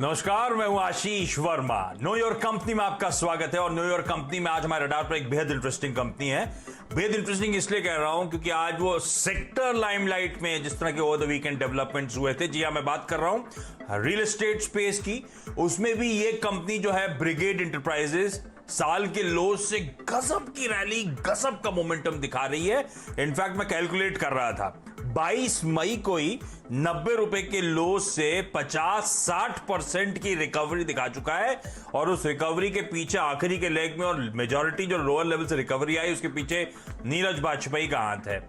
नमस्कार, मैं हूं आशीष वर्मा। नो योर कंपनी में आपका स्वागत है। और नो योर कंपनी में आज हमारे रडार पर एक बेहद इंटरेस्टिंग कंपनी है। बेहद इंटरेस्टिंग इसलिए कह रहा हूं क्योंकि आज वो सेक्टर लाइमलाइट में जिस तरह के ओवर द वीकेंड डेवलपमेंट्स हुए थे, जी हां, मैं बात कर रहा हूं रियल एस्टेट स्पेस की। उसमें भी ये कंपनी जो है ब्रिगेड इंटरप्राइजेस साल के लो से गजब की रैली, गजब का मोमेंटम दिखा रही है। इनफैक्ट मैं कैलकुलेट कर रहा था, 22 मई को ही 90 रुपए के लो से 50-60% की रिकवरी दिखा चुका है। और उस रिकवरी के पीछे आखिरी के लेग में और मेजॉरिटी जो लोअर लेवल से रिकवरी आई, उसके पीछे नीरज वाजपेयी का हाथ है।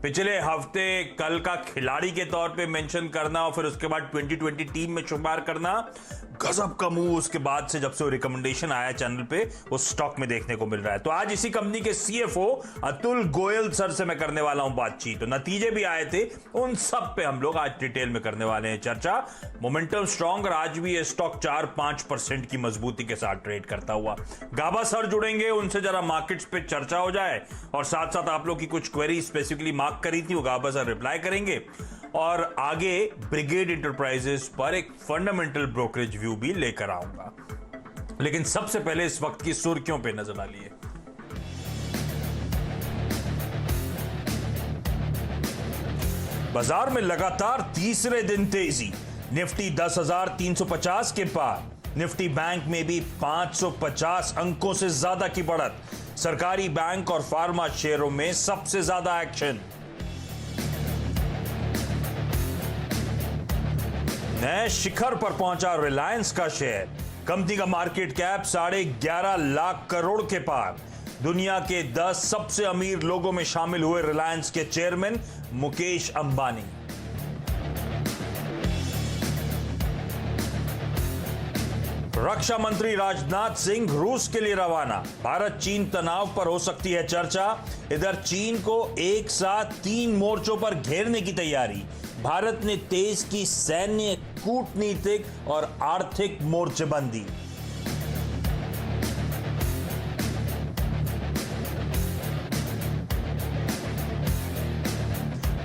पिछले हफ्ते कल का खिलाड़ी के तौर पे मेंशन करना और फिर उसके बाद 2020 टीम में शुमार करना, गजब का मूव उसके बाद से जब से वो रिकमेंडेशन आया चैनल पे, वो स्टॉक में देखने को मिल रहा है। तो आज इसी कंपनी के सीएफओ अतुल गोयल सर से मैं करने वाला हूं बातचीत। तो नतीजे भी आए थे, उन सब पे हम लोग आज डिटेल में करने वाले हैं चर्चा। मोमेंटम स्ट्रॉन्ग और आज भी ये स्टॉक 4-5% की मजबूती के साथ ट्रेड करता हुआ। गाबा सर जुड़ेंगे, उनसे जरा मार्केट्स पे चर्चा हो जाए और साथ साथ आप लोग की कुछ क्वेरी स्पेसिफिकली मार्क करी थी, वो गाबा सर रिप्लाई करेंगे। और आगे ब्रिगेड इंटरप्राइजेस पर एक फंडामेंटल ब्रोकरेज व्यू भी लेकर आऊंगा। लेकिन सबसे पहले इस वक्त की सुर्खियों पे नजर डालिए। बाजार में लगातार तीसरे दिन तेजी, निफ्टी 10,350 के पार। निफ्टी बैंक में भी 550 अंकों से ज्यादा की बढ़त। सरकारी बैंक और फार्मा शेयरों में सबसे ज्यादा एक्शन। नए शिखर पर पहुंचा रिलायंस का शेयर। कंपनी का मार्केट कैप 11.5 लाख करोड़ के पार। दुनिया के 10 सबसे अमीर लोगों में शामिल हुए रिलायंस के चेयरमैन मुकेश अंबानी। रक्षा मंत्री राजनाथ सिंह रूस के लिए रवाना। भारत चीन तनाव पर हो सकती है चर्चा। इधर चीन को एक साथ 3 मोर्चों पर घेरने की तैयारी। भारत ने तेज की सैन्य, कूटनीतिक और आर्थिक मोर्चेबंदी।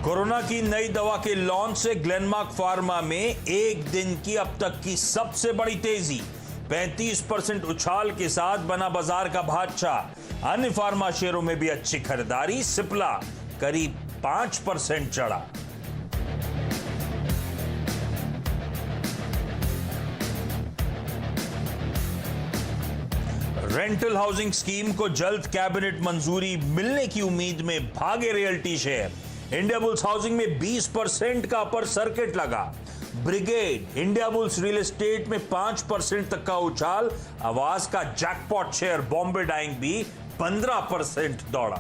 कोरोना की नई दवा के लॉन्च से ग्लेनमार्क फार्मा में एक दिन की अब तक की सबसे बड़ी तेजी। 35% उछाल के साथ बना बाजार का बादशाह। अन्य फार्मा शेयरों में भी अच्छी खरीदारी। सिप्ला करीब 5% चढ़ा। रेंटल हाउसिंग स्कीम को जल्द कैबिनेट मंजूरी मिलने की उम्मीद में भागे रियल्टी शेयर। इंडियाबुल्स हाउसिंग में 20% का अपर सर्किट लगा। ब्रिगेड, इंडियाबुल्स रियल एस्टेट में 5% तक का उछाल। आवास का जैकपॉट शेयर बॉम्बे डाइंग भी 15% दौड़ा।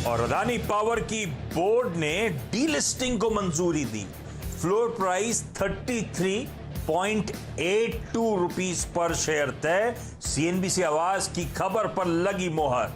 और अदानी पावर की बोर्ड ने डीलिस्टिंग को मंजूरी दी। फ्लोर प्राइस 33.82 रुपीस पर शेयर तय। सीएनबीसी आवास की खबर पर लगी मोहर।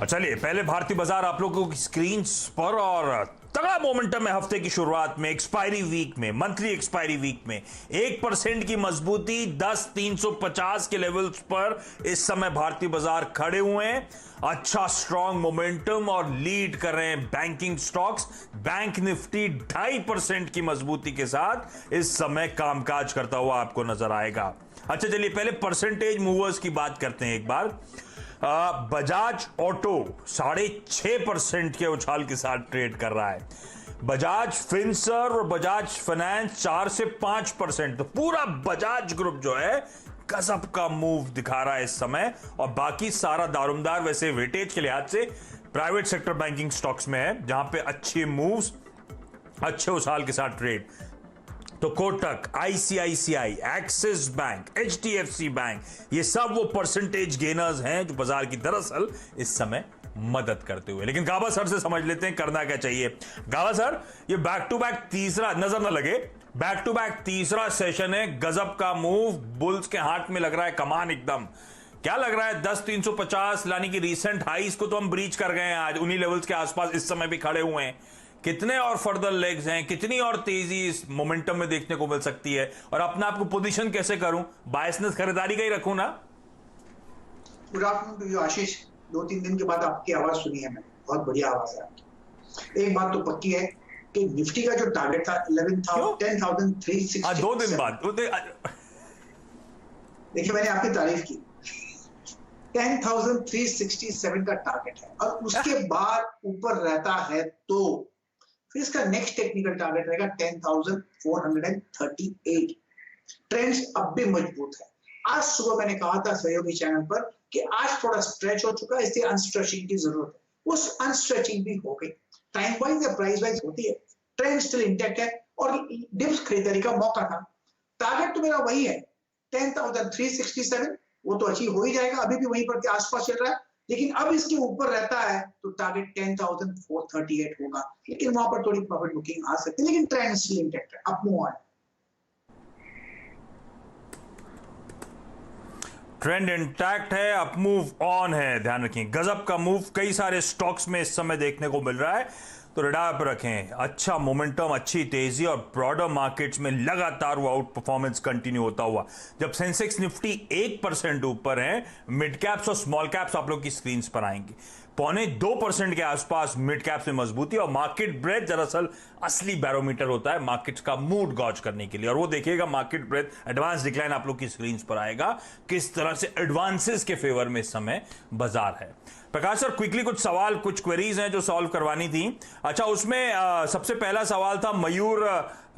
चलिए पहले भारतीय बाजार आप लोगों की स्क्रीन पर। और तगड़ा मोमेंटम है हफ्ते की शुरुआत में, एक्सपायरी वीक में, मंथली एक्सपायरी वीक में 1% की मजबूती। 10,350 के लेवल्स पर इस समय भारतीय बाजार खड़े हुए हैं। अच्छा स्ट्रॉन्ग मोमेंटम और लीड कर रहे हैं बैंकिंग स्टॉक्स। बैंक निफ्टी 2.5% की मजबूती के साथ इस समय कामकाज करता हुआ आपको नजर आएगा। अच्छा चलिए पहले परसेंटेज मूवर्स की बात करते हैं एक बार। बजाज ऑटो 6.5% के उछाल के साथ ट्रेड कर रहा है। बजाज फिनसर्व और बजाज फाइनेंस 4 से 5%। तो पूरा बजाज ग्रुप जो है गजब का मूव दिखा रहा है इस समय। और बाकी सारा दारोमदार वैसे वेटेज के लिहाज से प्राइवेट सेक्टर बैंकिंग स्टॉक्स में है, जहां पे अच्छे मूव्स, अच्छे उछाल के साथ ट्रेड। तो Kotak, ICICI, axis bank, HDFC bank, ये सब वो परसेंटेज गेनर्स हैं जो बाजार की दरअसल इस समय मदद करते हुए। लेकिन गाबा सर से समझ लेते हैं करना क्या चाहिए। गाबा सर, ये बैक टू बैक तीसरा, नजर ना लगे, बैक टू बैक तीसरा सेशन है। गजब का मूव, बुल्स के हाथ में लग रहा है कमान एकदम। क्या लग रहा है 10,350 यानी कि रीसेंट हाईज को तो हम ब्रीच कर गए हैं। आज उन्हीं लेवल्स के आसपास इस समय भी खड़े हुए हैं। कितने और फर्दर लेग्स हैं, कितनी और तेजी इस मोमेंटम में देखने को मिल सकती है, और अपना आपको पोजीशन कैसे करूं, बायसनेस खरीदारी का ही रखूं ना। गुड आफ्टरनून टू यू आशीष। 2-3 दिन के बाद आपकी आवाज सुनी है मैंने, बहुत बढ़िया आवाज है आपकी। एक बात तो पक्की है कि निफ्टी का जो टारगेट था क्यों 10,360, 2 दिन बाद देखिए मैंने आपकी तारीफ की। 10,367 का टारगेट है और उसके बाद ऊपर रहता है तो फिर इसका नेक्स्ट टेक्निकल टारगेट रहेगा 10,438। ट्रेंड्स अब भी मजबूत है। आज सुबह मैंने कहा था सहयोगी चैनल पर कि आज थोड़ा स्ट्रेच हो चुका है, इसलिए अनस्ट्रेचिंग की जरूरत है। उस अनस्ट्रेचिंग भी हो गई। टाइम वाइज या प्राइस वाइज होती है, ट्रेंड स्टिल इंटैक्ट है और डिप्स खरीदारी का मौका था। टारगेट तो मेरा वही है 10,367, वो तो अचीव हो ही जाएगा, अभी भी वहीं पर के आसपास चल रहा है। लेकिन अब इसके ऊपर रहता है तो टारगेट 10,438 होगा, लेकिन वहां पर थोड़ी प्रॉफिट बुकिंग आ सकती है, लेकिन ट्रेंड स्टिल इंटैक्ट है। Up move on. Trend intact है, अप मूव ऑन है। ध्यान रखें, गजब का मूव कई सारे स्टॉक्स में इस समय देखने को मिल रहा है, तो रडार पर रखें। अच्छा मोमेंटम, अच्छी तेजी और ब्रॉडर मार्केट्स में लगातार वो आउट परफॉर्मेंस कंटिन्यू होता हुआ। जब सेंसेक्स निफ्टी 1% ऊपर है, मिड कैप्स और स्मॉल कैप्स आप लोग की स्क्रीन पर आएंगे। 0.25% के आसपास मिड कैप्स में मजबूती और मार्केट ब्रेथ दरअसल असली बैरोमीटर होता है मार्केट्स का मूड गॉज करने के लिए। और वो देखिएगा मार्केट ब्रेथ एडवांस डिक्लाइन आप लोग की स्क्रीन पर आएगा, किस तरह से एडवांसेस के फेवर में इस समय बाजार है। प्रकाश सर, क्विकली कुछ सवाल, कुछ क्वेरीज हैं जो सॉल्व करवानी थी। अच्छा, उसमें सबसे पहला सवाल था मयूर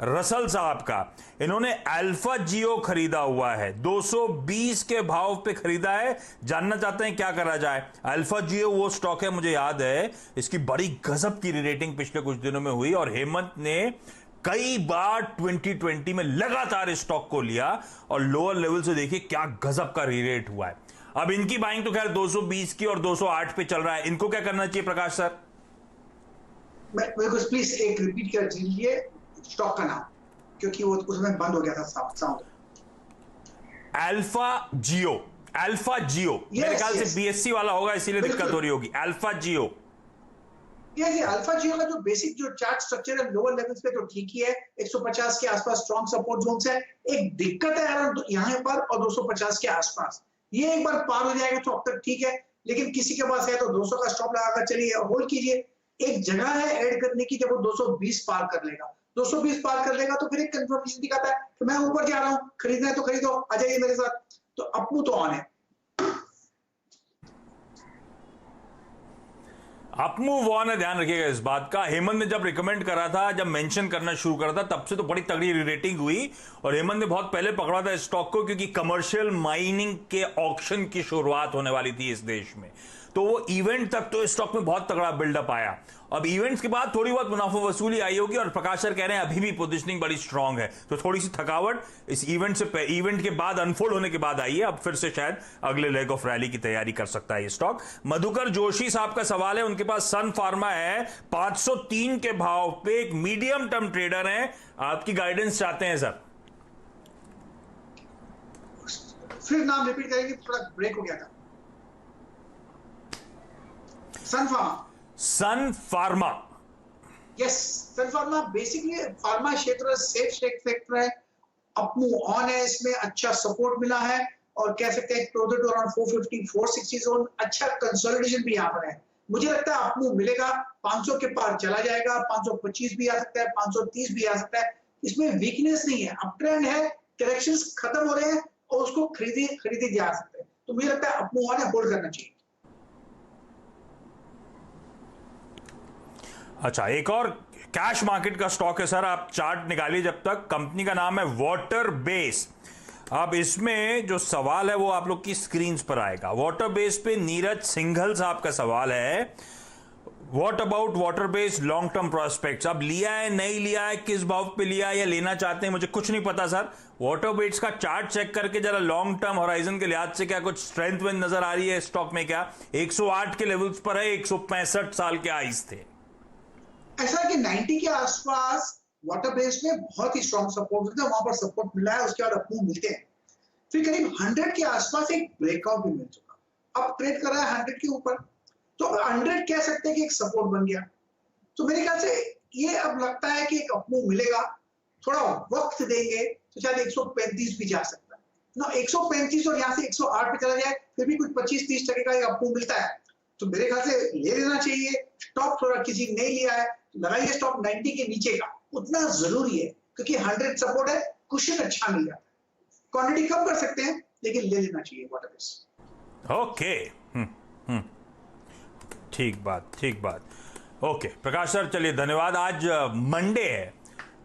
रसल साहब का। इन्होंने अल्फा जियो खरीदा हुआ है, 220 के भाव पे खरीदा है, जानना चाहते हैं क्या करा जाए। अल्फा जियो वो स्टॉक है, मुझे याद है इसकी बड़ी गजब की रेटिंग पिछले कुछ दिनों में हुई और हेमंत ने कई बार 2020 में लगातार इस स्टॉक को लिया और लोअर लेवल से देखिए क्या गजब का रीरेट हुआ है। अब इनकी बाइंग तो खैर 220 की और 208 पे चल रहा है, इनको क्या करना चाहिए प्रकाश सर? मेरे को प्लीज एक रिपीट कर दीजिए स्टॉक का नाम, क्योंकि वो उसमें बंद हो गया था साउंड। अल्फा जियो, अल्फा जियो मेरे ख्याल से बीएससी वाला होगा, इसीलिए दिक्कत हो रही होगी। अल्फा जियो, ये अल्फा जियो का जो बेसिक जो चार्ट स्ट्रक्चर है लोअर लेवल्स पे तो ठीक ही है, 150 के आसपास स्ट्रॉन्ग सपोर्ट जोन्स है। एक दिक्कत है अराउंड यहाँ पर और 250 के आसपास, ये एक बार पार हो जाएगा तो अब तक ठीक है, लेकिन किसी के पास है तो 200 का स्टॉप लगाकर चलिए और होल्ड कीजिए। एक जगह है ऐड करने की, जब वो 220 पार कर लेगा, 220 पार कर लेगा तो फिर एक कंफर्मेशन दिखाता है कि मैं ऊपर जा रहा हूं, खरीदना है तो खरीदो, आ जाइए मेरे साथ। तो अपू तो ऑन है। अप मूव ऑन है, ध्यान रखिएगा इस बात का। हेमंत ने जब रिकमेंड करा था, जब मेंशन करना शुरू करा था, तब से तो बड़ी तगड़ी रेटिंग हुई और हेमंत ने बहुत पहले पकड़ा था इस स्टॉक को, क्योंकि कमर्शियल माइनिंग के ऑक्शन की शुरुआत होने वाली थी इस देश में, तो वो इवेंट तक तो इस स्टॉक में बहुत तगड़ा बिल्डअप आया। अब इवेंट्स के बाद थोड़ी बहुत मुनाफा वसूली आई होगी और प्रकाश सर कह रहे हैं अभी भी पोजीशनिंग बड़ी स्ट्रांग है, तो थोड़ी सी थकावट इस इवेंट के बाद अनफोल्ड होने के बाद आई है। अब फिर से शायद अगले लेग ऑफ रैली की तैयारी कर सकता है ये स्टॉक। मधुकर जोशी साहब का सवाल है, उनके पास सन फार्मा है 503 के भाव पे, एक मीडियम टर्म ट्रेडर है, आपकी गाइडेंस चाहते हैं सर। फिर नाम रिपीट करेंगे, थोड़ा ब्रेक हो गया था। सन फार्मा, सन फार्मा, यस, सन फार्मा बेसिकली फार्मा क्षेत्र सेफ सेक्टर है, अपमूव ऑन है, इसमें अच्छा सपोर्ट मिला है और कह सकते हैं क्लोजर टू अराउंड 450 460 जोन, अच्छा कंसोलिडेशन भी यहाँ पर है। मुझे लगता है अपमूव मिलेगा, 500 के पार चला जाएगा, 525 भी आ सकता है, 530 भी आ सकता है। इसमें वीकनेस नहीं है, अप ट्रेंड है, करेक्शंस खत्म हो रहे हैं और उसको खरीदे जा सकते हैं। तो मुझे लगता है अपमूव ऑन है, होल्ड करना चाहिए। अच्छा, एक और कैश मार्केट का स्टॉक है सर, आप चार्ट निकालिए जब तक। कंपनी का नाम है वाटर बेस। अब इसमें जो सवाल है वो आप लोग की स्क्रीन पर आएगा। वाटर बेस पे नीरज सिंघल साहब का सवाल है, what about water base long term prospects. अब लिया है, नहीं लिया है, किस भाव पे लिया है या लेना चाहते हैं, मुझे कुछ नहीं पता सर। वाटर बेस का चार्ट चेक करके जरा लॉन्ग टर्म होराइजन के लिहाज से क्या कुछ स्ट्रेंथ में नजर आ रही है स्टॉक में? क्या 108 के लेवल्स पर है, 165 साल के हाईज थे। ऐसा कि 90 के आसपास वाटर बेस में बहुत ही स्ट्रॉन्ग सपोर्ट मिलता है, वहां पर सपोर्ट मिला है, उसके बाद अपमूव मिलते हैं। फिर करीब 100 के आसपास एक ब्रेकआउट भी मिल चुका, अब ट्रेड कर रहा है 100 के ऊपर, तो 100 कह सकते हैं कि एक सपोर्ट बन गया। तो मेरे ख्याल से ये अब लगता है कि एक अपमूव मिलेगा, थोड़ा वक्त देंगे तो शायद 135 भी जा सकता है। ना 135 और यहाँ से 108 पे चला जाए, फिर भी कुछ 25-30% का अप मूव मिलता है, तो मेरे ख्याल से ले लेना चाहिए। स्टॉप थोड़ा किसी ने नहीं लिया है, लगाइए स्टॉप 90 के नीचे का, उतना जरूरी है, क्योंकि 100 सपोर्ट है, कुशन अच्छा मिल जाता है। क्वांटिटी कम कर सकते हैं, लेकिन ले लेना चाहिए व्हाटएवर। ओके, ठीक बात। ओके प्रकाश सर, चलिए धन्यवाद। आज मंडे है,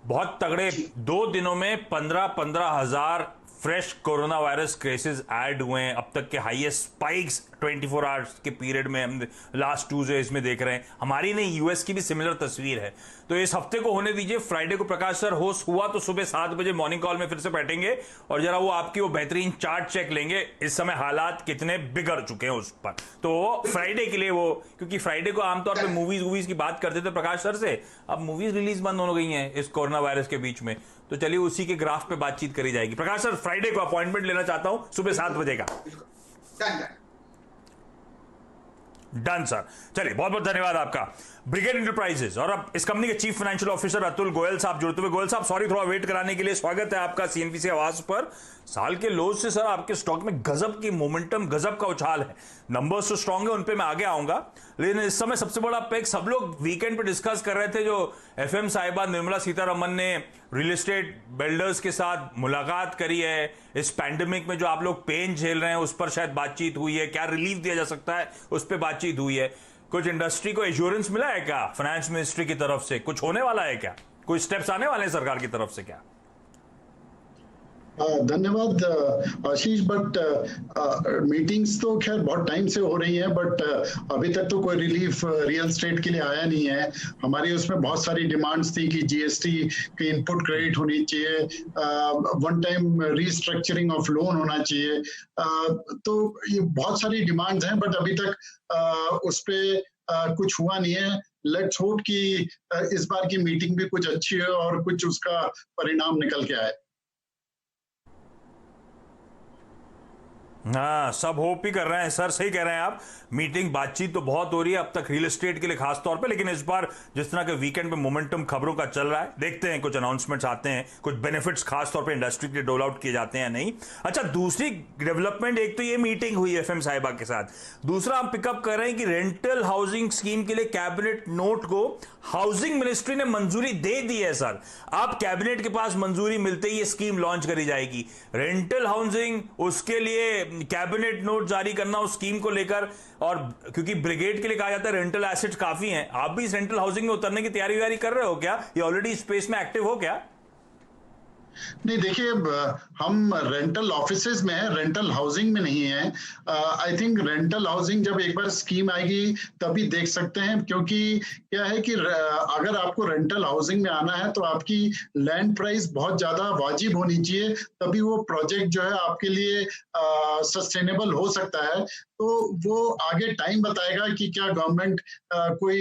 बहुत तगड़े 2 दिनों में 15 हजार fresh corona virus cases add हुए हैं। अब तक के हाईएस्ट स्पाइक्स 24 आवर्स के पीरियड में हम लास्ट 2 डेज में देख रहे हैं। हमारी नहीं, यूएस की भी सिमिलर तस्वीर है। तो इस हफ्ते को होने दीजिए। फ्राइडे को प्रकाश सर होस्ट हुआ तो सुबह 7 बजे मॉर्निंग कॉल में फिर से बैठेंगे और जरा वो आपकी वो बेहतरीन चार्ट चेक लेंगे, इस समय हालात कितने बिगड़ चुके हैं उस पर। तो फ्राइडे के लिए वो, क्योंकि फ्राइडे को आमतौर पर मूवीज की बात करते थे प्रकाश सर से, अब मूवीज रिलीज बंद हो गई हैं इस कोरोना वायरस के बीच में। तो चलिए उसी के ग्राफ पे बातचीत करी जाएगी। प्रकाश सर, फ्राइडे को अपॉइंटमेंट लेना चाहता हूं सुबह 7 बजे का। Done sir. चलिए बहुत बहुत धन्यवाद आपका। ब्रिगेड एंटरप्राइजेस और अब इस कंपनी के chief financial officer Atul Goyal साहब जुड़ते हुए। गोयल साहब, सॉरी थोड़ा वेट कराने के लिए, स्वागत है आपका सीएनबीसी आवाज पर। साल के लोज से सर आपके स्टॉक में गजब की मोमेंटम, गजब का उछाल है। नंबर्स तो स्ट्रांग है, उन पे मैं आगे आऊंगा, लेकिन इस समय सबसे बड़ा पैक सब लोग वीकेंड पे डिस्कस कर रहे थे, जो एफएम साहिबा निर्मला सीतारमन ने रियल एस्टेट बिल्डर्स के साथ मुलाकात करी है। इस पैंडेमिक में जो आप लोग पेन झेल रहे हैं उस पर शायद बातचीत हुई है, क्या रिलीफ दिया जा सकता है उस पर बातचीत हुई है। कुछ इंडस्ट्री को एश्योरेंस मिला है क्या फाइनेंस मिनिस्ट्री की तरफ से? कुछ होने वाला है क्या? कोई स्टेप्स आने वाले हैं सरकार की तरफ से क्या? धन्यवाद आशीष, बट मीटिंग्स तो खैर बहुत टाइम से हो रही हैं, बट अभी तक तो कोई रिलीफ रियल एस्टेट के लिए आया नहीं है। हमारी उसमें बहुत सारी डिमांड्स थी कि जीएसटी की इनपुट क्रेडिट होनी चाहिए, one time restructuring of loan होना चाहिए, तो ये बहुत सारी डिमांड्स हैं, बट अभी तक उस पर कुछ हुआ नहीं है। लेट्स होप कि इस बार की मीटिंग भी कुछ अच्छी हो और कुछ उसका परिणाम निकल के आए। हाँ, सब होप ही कर रहे हैं सर, सही कह रहे हैं आप। मीटिंग बातचीत तो बहुत हो रही है अब तक रियल एस्टेट के लिए खास तौर पे, लेकिन इस बार जिस तरह के वीकेंड पे मोमेंटम खबरों का चल रहा है, देखते हैं कुछ अनाउंसमेंट्स आते हैं, कुछ बेनिफिट्स खास तौर पे इंडस्ट्री के लिए डोल आउट किए जाते हैं नहीं। अच्छा, दूसरी डेवलपमेंट, एक तो ये मीटिंग हुई एफएम साहिबा के साथ, दूसरा हम पिकअप कर रहे हैं कि रेंटल हाउसिंग स्कीम के लिए कैबिनेट नोट को हाउसिंग मिनिस्ट्री ने मंजूरी दे दी है सर। अब कैबिनेट के पास मंजूरी मिलते ही ये स्कीम लॉन्च करी जाएगी। रेंटल हाउसिंग, उसके लिए कैबिनेट नोट जारी करना उस स्कीम को लेकर, और क्योंकि ब्रिगेड के लिए कहा जाता है रेंटल एसेट्स काफी हैं, आप भी इस रेंटल हाउसिंग में उतरने की तैयारी कर रहे हो क्या? ये ऑलरेडी स्पेस में एक्टिव हो क्या? नहीं, देखिए, हम रेंटल ऑफिसेज में हैं, रेंटल हाउसिंग में नहीं है। आई थिंक रेंटल हाउसिंग जब एक बार स्कीम आएगी तभी देख सकते हैं, क्योंकि क्या है कि अगर आपको रेंटल हाउसिंग में आना है तो आपकी लैंड प्राइस बहुत ज्यादा वाजिब होनी चाहिए, तभी वो प्रोजेक्ट जो है आपके लिए सस्टेनेबल हो सकता है। तो वो आगे टाइम बताएगा कि क्या गवर्नमेंट कोई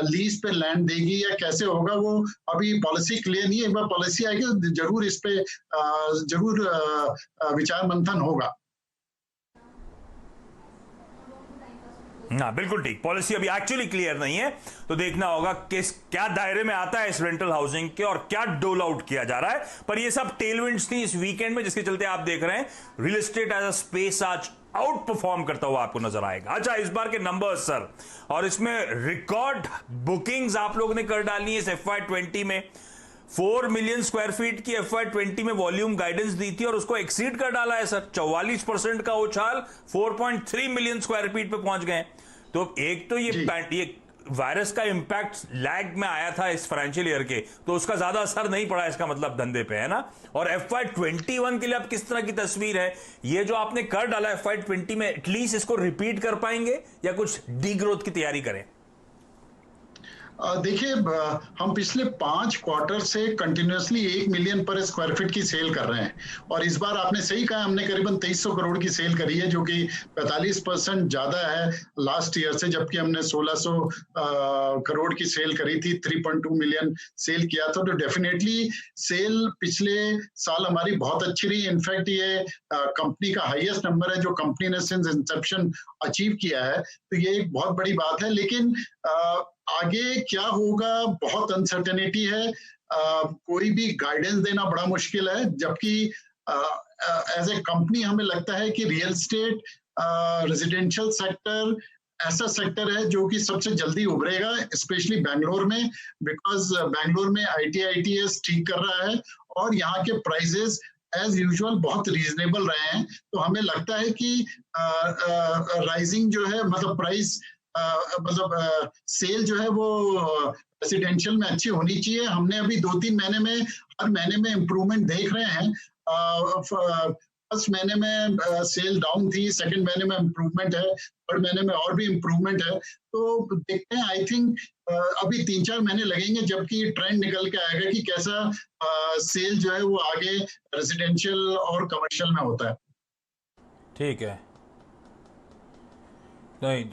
लीज पे लैंड देगी या कैसे होगा, वो अभी पॉलिसी क्लियर नहीं है। एक बार पॉलिसी आएगी तो जरूर इस पे जरूर विचार मंथन होगा। ना, बिल्कुल ठीक, पॉलिसी अभी एक्चुअली क्लियर नहीं है, तो देखना होगा किस क्या दायरे में आता है इस रेंटल हाउसिंग के और क्या डोल आउट किया जा रहा है। पर ये सब टेलविंड्स थी इस वीकेंड में, जिसके चलते आप देख रहे हैं real estate as a space आज आउट परफॉर्म करता हुआ आपको नजर आएगा। अच्छा, इस बार के नंबर्स सर, और इसमें रिकॉर्ड बुकिंग्स आप लोगों ने कर डाली है इस FY20 में। 4 मिलियन स्क्वायर फीट की FY20 में वॉल्यूम गाइडेंस दी थी और उसको एक्सीड कर डाला है सर। 44% का उछाल 4.3 मिलियन स्क्वायर फीट पे पहुंच गए। तो एक तो ये वायरस का इंपैक्ट लैग में आया था इस फाइनेंशियल ईयर के, तो उसका ज्यादा असर नहीं पड़ा इसका मतलब धंधे पे, है ना। और FY21 के लिए अब किस तरह की तस्वीर है? ये जो आपने कर डाला FY20 में, एटलीस्ट इसको रिपीट कर पाएंगे या कुछ डी ग्रोथ की तैयारी करें? देखिए, हम पिछले 5 क्वार्टर से कंटिन्यूअसली 1 मिलियन पर स्क्वायर फीट की सेल कर रहे हैं, और इस बार आपने सही कहा, हमने करीबन 2300 करोड़ की सेल करी है, जो कि 45% ज्यादा है लास्ट ईयर से, जबकि हमने 1600 करोड़ की सेल करी थी, 3.2 मिलियन सेल किया था। तो डेफिनेटली सेल पिछले साल हमारी बहुत अच्छी रही। इनफैक्ट ये कंपनी का हाईएस्ट नंबर है जो कंपनी ने सिंस इंसेप्शन अचीव किया है, तो ये एक बहुत बड़ी बात है। लेकिन आगे क्या होगा, बहुत अनसर्टेनिटी है, कोई भी गाइडेंस देना बड़ा मुश्किल है, जबकि एज ए कंपनी हमें लगता है कि रियल स्टेट रेजिडेंशियल सेक्टर ऐसा सेक्टर है जो कि सबसे जल्दी उभरेगा, स्पेशली बैंगलोर में, बिकॉज बैंगलोर में ITITS ठीक कर रहा है और यहाँ के प्राइजेस एज यूजुअल बहुत रीजनेबल रहे हैं। तो हमें लगता है कि राइजिंग जो है मतलब प्राइस मतलब सेल जो है वो रेसिडेंशियल में अच्छी होनी चाहिए। हमने अभी 2-3 महीने में हर महीने में इम्प्रूवमेंट देख रहे हैं। फर्स्ट महीने में सेल डाउन थी, सेकंड महीने में इम्प्रूवमेंट है, थर्ड महीने में और भी इम्प्रूवमेंट है। तो देखते हैं, आई थिंक अभी 3-4 महीने लगेंगे जबकि ट्रेंड निकल के आएगा कि कैसा सेल जो है वो आगे रेजिडेंशियल और कमर्शियल में होता है। ठीक है, नहीं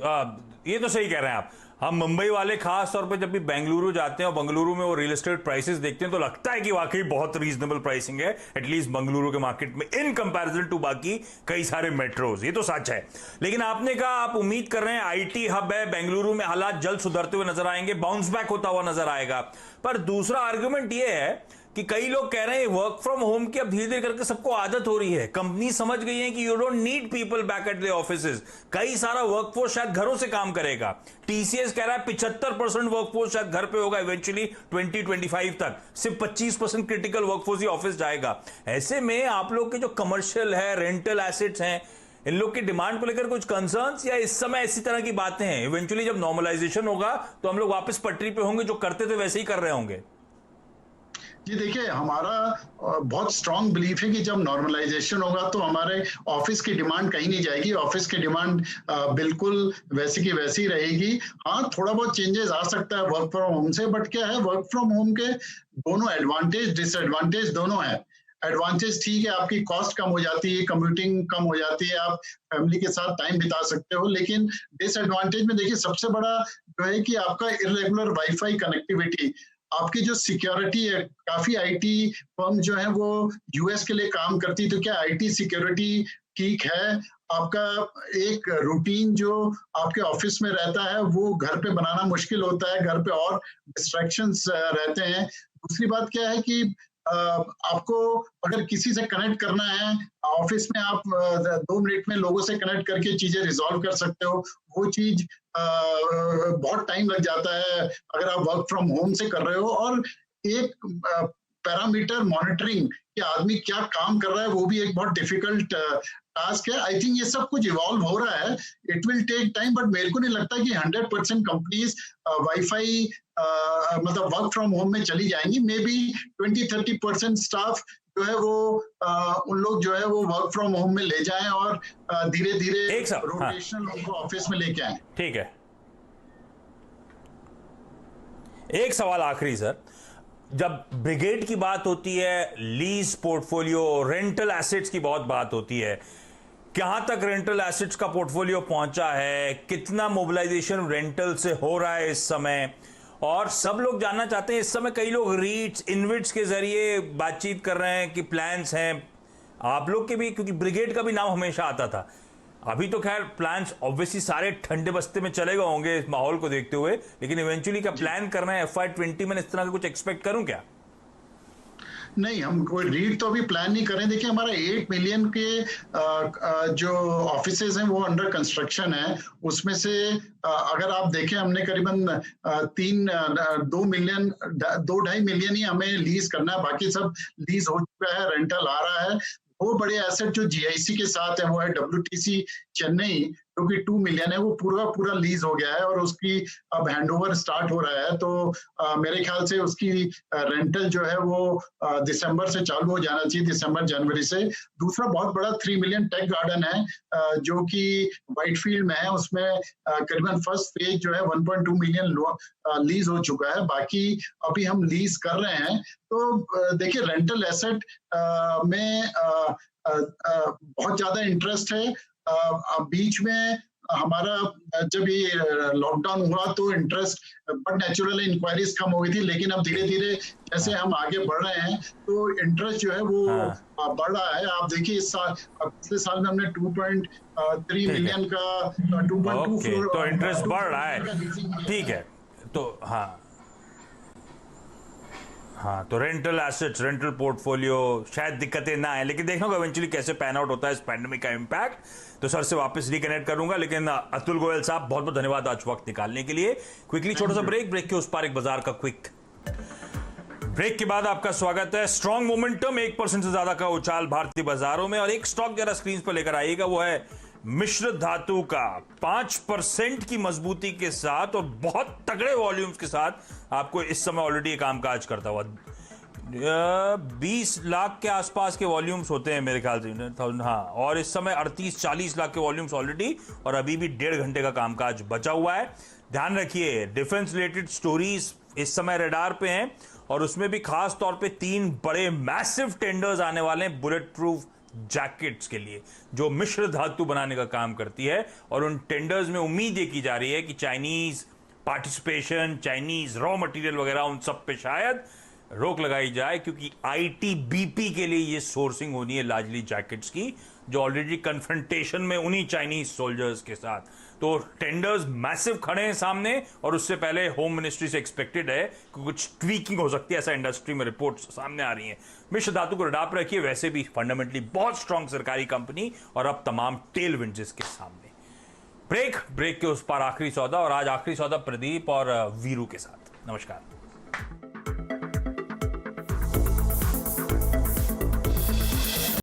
ये तो सही कह रहे हैं आप। हम मुंबई वाले खास तौर पे जब भी बेंगलुरु जाते हैं और बेंगलुरु में वो रियल एस्टेट प्राइसेस देखते हैं तो लगता है कि वाकई बहुत रीजनेबल प्राइसिंग है, एटलीस्ट बेंगलुरु के मार्केट में इन कंपैरिजन टू बाकी कई सारे मेट्रोज। ये तो सच है। लेकिन आपने कहा आप उम्मीद कर रहे हैं IT हब है बेंगलुरु में, हालात जल्द सुधरते हुए नजर आएंगे, बाउंस बैक होता हुआ नजर आएगा। पर दूसरा आर्ग्यूमेंट ये है कि कई लोग कह रहे हैं वर्क फ्रॉम होम की अब धीरे धीरे करके सबको आदत हो रही है, कंपनी समझ गई है कि you don't need people back at the offices, कई सारा वर्कफोर्स शायद घरों से काम करेगा। TCS कह रहा है 75% वर्कफोर्स शायद घर पे होगा इवेंचुअली 2025 तक, सिर्फ 25% क्रिटिकल वर्कफोर्स ही ऑफिस जाएगा। ऐसे में आप लोग के जो कमर्शियल है, रेंटल एसेट्स हैं, इन लोग की डिमांड को लेकर कुछ कंसर्न्स या इस समय ऐसी तरह की बातें हैं? इवेंचुअली जब नॉर्मलाइजेशन होगा तो हम लोग वापस पटरी पे होंगे, जो करते थे वैसे ही कर रहे होंगे। जी देखिए, हमारा बहुत स्ट्रांग बिलीफ है कि जब नॉर्मलाइजेशन होगा तो हमारे ऑफिस की डिमांड कहीं नहीं जाएगी। ऑफिस की डिमांड बिल्कुल वैसी की वैसी रहेगी। हाँ, थोड़ा बहुत चेंजेस आ सकता है वर्क फ्रॉम होम से, बट क्या है, वर्क फ्रॉम होम के दोनों एडवांटेज डिसएडवांटेज दोनों है। एडवांटेज ठीक है, आपकी कॉस्ट कम हो जाती है, कम्यूटिंग कम हो जाती है, आप फैमिली के साथ टाइम बिता सकते हो। लेकिन डिसएडवांटेज में देखिए सबसे बड़ा जो है कि आपका इरेगुलर वाईफाई कनेक्टिविटी, आपकी जो सिक्योरिटी है, काफी IT फर्म जो है वो US के लिए काम करती, तो क्या IT सिक्योरिटी ठीक है? आपका एक रूटीन जो आपके ऑफिस में रहता है वो घर पे बनाना मुश्किल होता है, घर पे और डिस्ट्रैक्शंस रहते हैं। दूसरी बात क्या है कि आपको अगर किसी से कनेक्ट करना है ऑफिस में, आप 2 मिनट में लोगों से कनेक्ट करके चीजें रिजॉल्व कर सकते हो। वो चीज बहुत टाइम लग जाता है अगर आप वर्क फ्रॉम होम से कर रहे हो। और एक पैरामीटर मॉनिटरिंग कि आदमी क्या काम कर रहा है वो भी एक बहुत डिफिकल्ट टास्क है। आई थिंक ये सब कुछ इवॉल्व हो रहा है, it will take time, but मेरे को नहीं लगता कि 100% कंपनीज वाईफाई मतलब वर्क फ्रॉम होम में चली जाएंगी। मे बी 20-30% स्टाफ जो है वो उन लोग जो है वो वर्क फ्रॉम होम में ले जाएं और धीरे धीरे रोटेशनल उनको ऑफिस में लेके आए। ठीक है, एक सवाल आखिरी सर, जब ब्रिगेड की बात होती है, लीज पोर्टफोलियो, रेंटल एसेट्स की बहुत बात होती है, कहां तक रेंटल एसेट्स का पोर्टफोलियो पहुंचा है, कितना मोबिलाइजेशन रेंटल से हो रहा है इस समय? और सब लोग जानना चाहते हैं इस समय, कई लोग रीट्स इनविट्स के जरिए बातचीत कर रहे हैं कि प्लान्स हैं आप लोग के भी, क्योंकि ब्रिगेड का भी नाम हमेशा आता था। अभी तो खैर प्लान्स ऑब्वियसली सारे ठंडे बस्ते में चले गए होंगे इस माहौल को देखते हुए, लेकिन इवेंचुअली क्या प्लान करना है FY20 में, इस तरह का कुछ एक्सपेक्ट करूं क्या? नहीं, हम कोई रीड तो अभी प्लान नहीं करें। देखिए, हमारा 8 मिलियन के जो ऑफिसेज हैं वो अंडर कंस्ट्रक्शन है। उसमें से अगर आप देखें, हमने करीबन 2.5 मिलियन ही हमें लीज करना है, बाकी सब लीज हो चुका है, रेंटल आ रहा है। वो बड़े एसेट जो GIC के साथ है वो है WTC चेन्नई, जो कि 2 मिलियन है, वो पूरा लीज हो गया है और उसकी अब हैंडओवर स्टार्ट हो रहा है। तो मेरे ख्याल से उसकी रेंटल जो है वो दिसंबर से चालू हो जाना चाहिए, दिसंबर जनवरी से। दूसरा बहुत बड़ा 3 मिलियन टेक गार्डन है जो कि व्हाइटफील्ड में है, उसमें करीबन फर्स्ट फेज जो है 1.2 मिलियन लीज हो चुका है, बाकी अभी हम लीज कर रहे हैं। तो देखिए, रेंटल एसेट में बहुत ज्यादा इंटरेस्ट है। बीच में हमारा जब ये लॉकडाउन हुआ तो इंटरेस्ट बट नेचुरल इंक्वायरीज कम हो गई थी, लेकिन अब धीरे धीरे जैसे हम आगे बढ़ रहे हैं तो इंटरेस्ट जो है वो बढ़ रहा है। आप देखिए, इस साल पिछले साल में हमने 2.3 मिलियन का 2.24 तो इंटरेस्ट बढ़ रहा है। ठीक है, तो हाँ हाँ, तो रेंटल एसेट्स, रेंटल पोर्टफोलियो शायद दिक्कतें ना आए, लेकिन देखना होगा इवेंचुअली कैसे पैन आउट होता है इस पैंडेमिक का इम्पैक्ट। तो सर से वापस रिकनेक्ट करूंगा, लेकिन अतुल गोयल साहब बहुत बहुत धन्यवाद आज वक्त निकालने के लिए। क्विकली छोटा सा ब्रेक के उस पार एक बाजार का क्विक ब्रेक के बाद आपका स्वागत है। स्ट्रॉन्ग मोमेंटम, 1% से ज्यादा का उछाल भारतीय बाजारों में, और एक स्टॉक जरा स्क्रीन पर लेकर आइएगा, वो है मिश्र धातु का। 5% की मजबूती के साथ और बहुत तगड़े वॉल्यूम्स के साथ आपको इस समय ऑलरेडी कामकाज करता हुआ 20 लाख के आसपास के वॉल्यूम्स होते हैं मेरे ख्याल से, हाँ, और इस समय 38-40 लाख के वॉल्यूम्स ऑलरेडी, और अभी भी 1.5 घंटे का कामकाज बचा हुआ है। ध्यान रखिए, डिफेंस रिलेटेड स्टोरीज इस समय रडार पे हैं, और उसमें भी खास तौर पे 3 बड़े मैसिव टेंडर्स आने वाले हैं बुलेट प्रूफ जैकेट्स के लिए, जो मिश्र धातु बनाने का काम करती है। और उन टेंडर्स में उम्मीद ये की जा रही है कि Chinese participation, Chinese raw material वगैरह, उन सब पे शायद रोक लगाई जाए, क्योंकि आईटीबीपी के लिए ये सोर्सिंग होनी है लार्जली जैकेट्स की, जो ऑलरेडी कन्फ्रंटेशन में उन्हीं चाइनीज सोल्जर्स के साथ। तो टेंडर्स मैसिव खड़े हैं सामने, और उससे पहले होम मिनिस्ट्री से एक्सपेक्टेड है कि कुछ ट्वीकिंग हो सकती है, ऐसा इंडस्ट्री में रिपोर्ट्स सामने आ रही हैं। मिश्र धातु को रडार पर रखिए, वैसे भी फंडामेंटली बहुत स्ट्रांग सरकारी कंपनी, और अब तमाम टेल विंड्स इसके सामने। ब्रेक के उस पार आखिरी सौदा, और आज आखिरी सौदा प्रदीप और वीरू के साथ। नमस्कार।